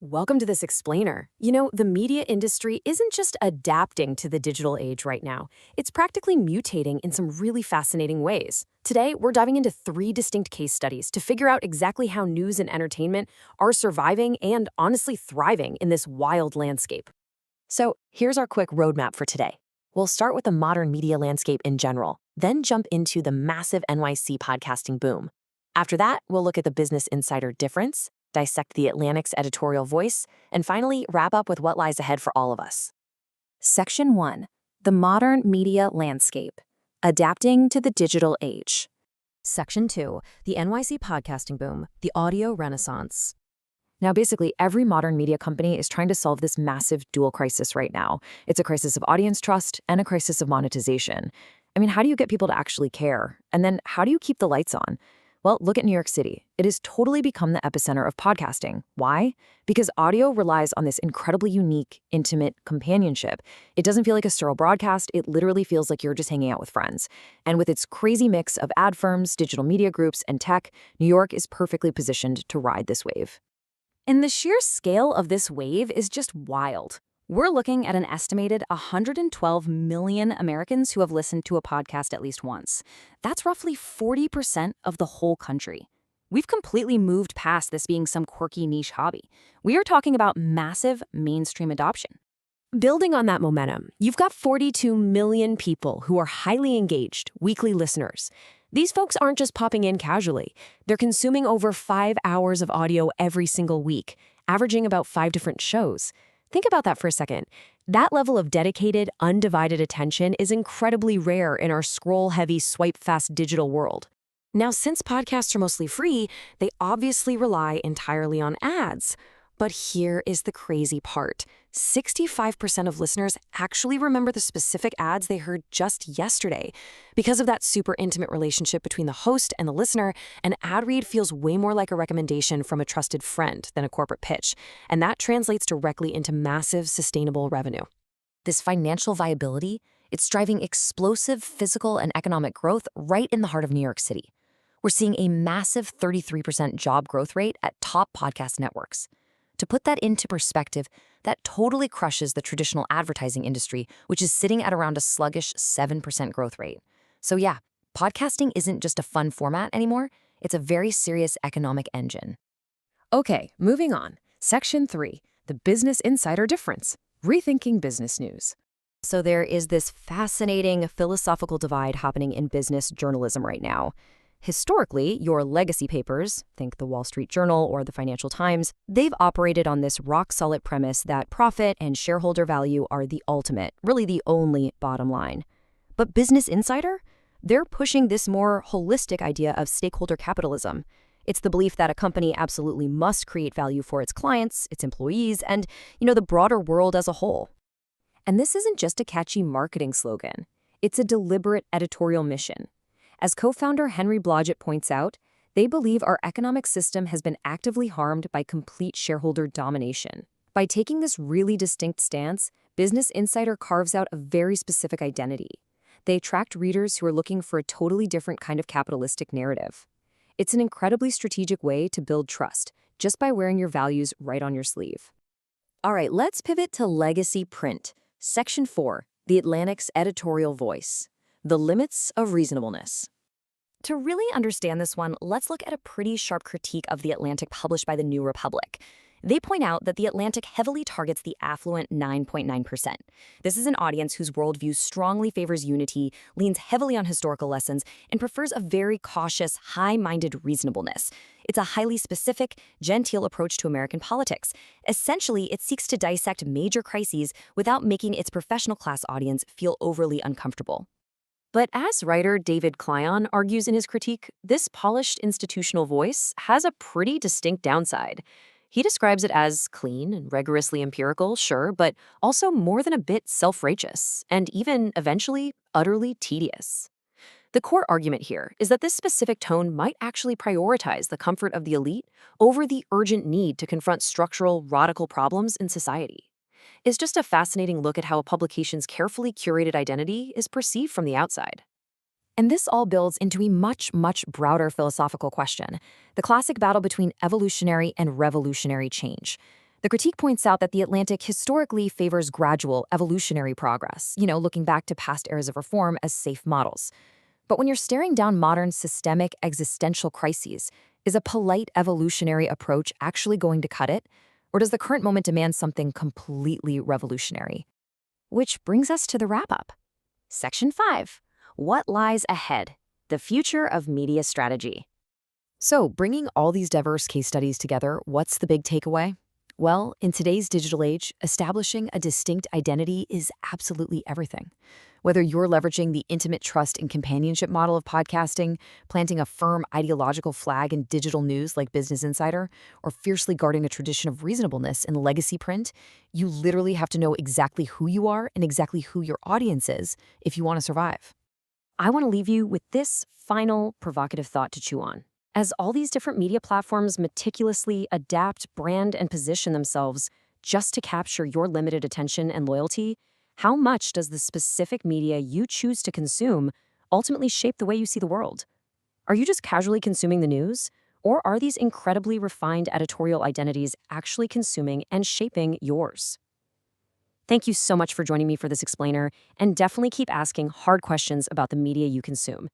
Welcome to this explainer. The media industry isn't just adapting to the digital age right now, it's practically mutating in some really fascinating ways. Today, we're diving into three distinct case studies to figure out exactly how news and entertainment are surviving and honestly thriving in this wild landscape. So, here's our quick roadmap for today. We'll start with the modern media landscape in general, then jump into the massive NYC podcasting boom. After that, we'll look at the Business Insider difference, dissect the Atlantic's editorial voice, and finally wrap up with what lies ahead for all of us. Section 1. The Modern Media Landscape. Adapting to the Digital Age. Section 2. The NYC podcasting boom, the audio renaissance. Now, basically, every modern media company is trying to solve this massive dual crisis right now. It's a crisis of audience trust and a crisis of monetization. How do you get people to actually care? And then how do you keep the lights on? Well, look at New York City. It has totally become the epicenter of podcasting. Why? Because audio relies on this incredibly unique, intimate companionship. It doesn't feel like a sterile broadcast. It literally feels like you're just hanging out with friends. And with its crazy mix of ad firms, digital media groups, and tech, New York is perfectly positioned to ride this wave. And the sheer scale of this wave is just wild. We're looking at an estimated 112 million Americans who have listened to a podcast at least once. That's roughly 40% of the whole country. We've completely moved past this being some quirky niche hobby. We are talking about massive mainstream adoption. Building on that momentum, you've got 42 million people who are highly engaged, weekly listeners. These folks aren't just popping in casually. They're consuming over 5 hours of audio every single week, averaging about 5 different shows. Think about that for a second. That level of dedicated, undivided attention is incredibly rare in our scroll-heavy, swipe-fast digital world. Now, since podcasts are mostly free, they obviously rely entirely on ads. But here is the crazy part. 65% of listeners actually remember the specific ads they heard just yesterday. Because of that super intimate relationship between the host and the listener, an ad read feels way more like a recommendation from a trusted friend than a corporate pitch. And that translates directly into massive, sustainable revenue. This financial viability, it's driving explosive physical and economic growth right in the heart of New York City. We're seeing a massive 33% job growth rate at top podcast networks. To put that into perspective, that totally crushes the traditional advertising industry, which is sitting at around a sluggish 7% growth rate. So yeah, podcasting isn't just a fun format anymore, it's a very serious economic engine. Okay, moving on. Section 3, the Business Insider difference, rethinking business news. So there is this fascinating philosophical divide happening in business journalism right now. Historically, your legacy papers, think the Wall Street Journal or the Financial Times, they've operated on this rock-solid premise that profit and shareholder value are the ultimate, really the only bottom line. But Business Insider? They're pushing this more holistic idea of stakeholder capitalism. It's the belief that a company absolutely must create value for its clients, its employees, and, the broader world as a whole. And this isn't just a catchy marketing slogan. It's a deliberate editorial mission. As co-founder Henry Blodgett points out, they believe our economic system has been actively harmed by complete shareholder domination. By taking this really distinct stance, Business Insider carves out a very specific identity. They attract readers who are looking for a totally different kind of capitalistic narrative. It's an incredibly strategic way to build trust, just by wearing your values right on your sleeve. All right, let's pivot to legacy print. Section 4, the Atlantic's editorial voice. The limits of reasonableness. To really understand this one, let's look at a pretty sharp critique of The Atlantic published by the New Republic. They point out that The Atlantic heavily targets the affluent 9.9%. This is an audience whose worldview strongly favors unity, leans heavily on historical lessons, and prefers a very cautious, high-minded reasonableness. It's a highly specific, genteel approach to American politics. Essentially, it seeks to dissect major crises without making its professional class audience feel overly uncomfortable. But as writer David Clion argues in his critique, this polished institutional voice has a pretty distinct downside. He describes it as clean and rigorously empirical, sure, but also more than a bit self-righteous, and even, eventually, utterly tedious. The core argument here is that this specific tone might actually prioritize the comfort of the elite over the urgent need to confront structural, radical problems in society. It's just a fascinating look at how a publication's carefully curated identity is perceived from the outside. And this all builds into a much, much broader philosophical question, the classic battle between evolutionary and revolutionary change. The critique points out that The Atlantic historically favors gradual, evolutionary progress, looking back to past eras of reform as safe models. But when you're staring down modern systemic existential crises, is a polite evolutionary approach actually going to cut it? Or does the current moment demand something completely revolutionary? Which brings us to the wrap-up. Section 5. What lies ahead? The future of media strategy. So, bringing all these diverse case studies together, what's the big takeaway? Well, in today's digital age, establishing a distinct identity is absolutely everything. Whether you're leveraging the intimate trust and companionship model of podcasting, planting a firm ideological flag in digital news like Business Insider, or fiercely guarding a tradition of reasonableness in legacy print, you literally have to know exactly who you are and exactly who your audience is if you want to survive. I want to leave you with this final provocative thought to chew on. As all these different media platforms meticulously adapt, brand, and position themselves just to capture your limited attention and loyalty, how much does the specific media you choose to consume ultimately shape the way you see the world? Are you just casually consuming the news? Or are these incredibly refined editorial identities actually consuming and shaping yours? Thank you so much for joining me for this explainer, and definitely keep asking hard questions about the media you consume.